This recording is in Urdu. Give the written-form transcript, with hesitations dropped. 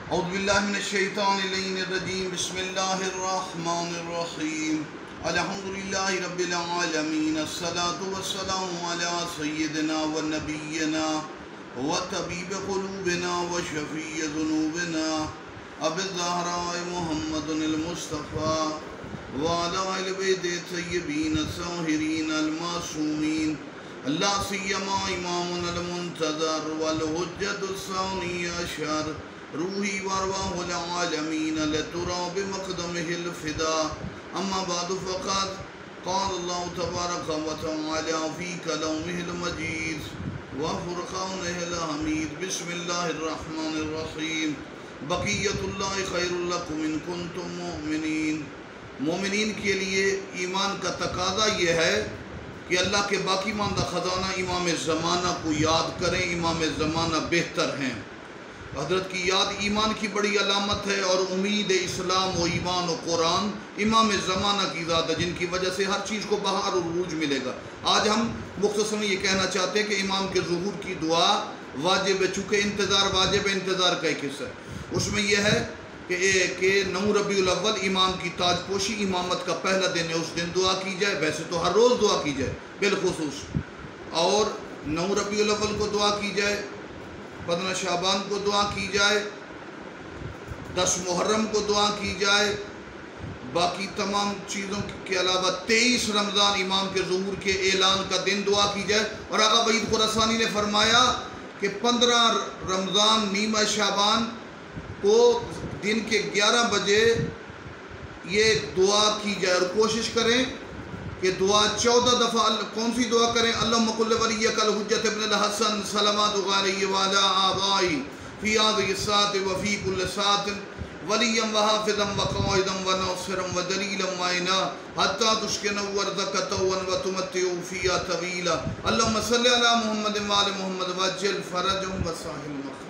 اعوذ باللہ من الشیطان اللعین الرجیم بسم اللہ الرحمن الرحیم الحمدللہ رب العالمین الصلاة والسلام علی سیدنا و نبینا و طبیب قلوبنا و شفیع ذنوبنا ابی الزہراء محمد المصطفیٰ وعلی آل بیت الطیبین الطاہرین المعصومین اللہ سیما امامنا المنتظر والحجۃ الثانی عشر روحی وارواح العالمین لتراب مقدمہ الفدا اما بعد فقط قال اللہ تبارک و تعالی فی کلامہ المجید وفرقانہ الحمید بسم اللہ الرحمن الرحیم بقیت اللہ خیر لکم ان کنتم مؤمنین۔ مومنین کے لیے ایمان کا تقاضا یہ ہے کہ اللہ کے باقی ماندہ خزانہ امام زمانہ کو یاد کریں۔ امام زمانہ بہتر ہیں، حضرت کی یاد ایمان کی بڑی علامت ہے، اور امید اسلام و ایمان و قرآن امام زمانہ کی ذات ہے، جن کی وجہ سے ہر چیز کو بہار و عروج ملے گا۔ آج ہم مختصراً یہ کہنا چاہتے ہیں کہ امام کے ظہور کی دعا واجب ہے، چونکہ انتظار واجب ہے، انتظار کا ایک حصہ ہے۔ اس میں یہ ہے کہ 9 ربیع الاول امام کی تاج پوشی امامت کا پہلا دن ہے، اس دن دعا کی جائے۔ ویسے تو ہر روز دعا کی جائے بالخصوص، اور 9 ربیع الاول کو دعا کی جائے، 15 شعبان کو دعا کی جائے، 10 محرم کو دعا کی جائے، باقی تمام چیزوں کے علاوہ 23 رمضان امام کے ظہور کے اعلان کا دن دعا کی جائے۔ اور آقا بعید خراسانی نے فرمایا کہ 15 رمضان نیمہ شعبان کو دن کے 11 بجے یہ دعا کی جائے، اور کوشش کریں کہ دعا 14 دفعہ کون سی دعا کریں؟ اللہم قل ولیک الحجۃ ابن الحسن صلوات علیہ وعلی آبائی فی هذه الساعة وفی کل ساعة ولیا وحافظا وقائدا وناصرا ودلیلا معینا حتی تسکنوا ارضک طوعا وتمتعوا فیہا طویلا۔ اللہم صلی علی محمد وآل محمد وعجل فرجهم وسهل مخرجهم۔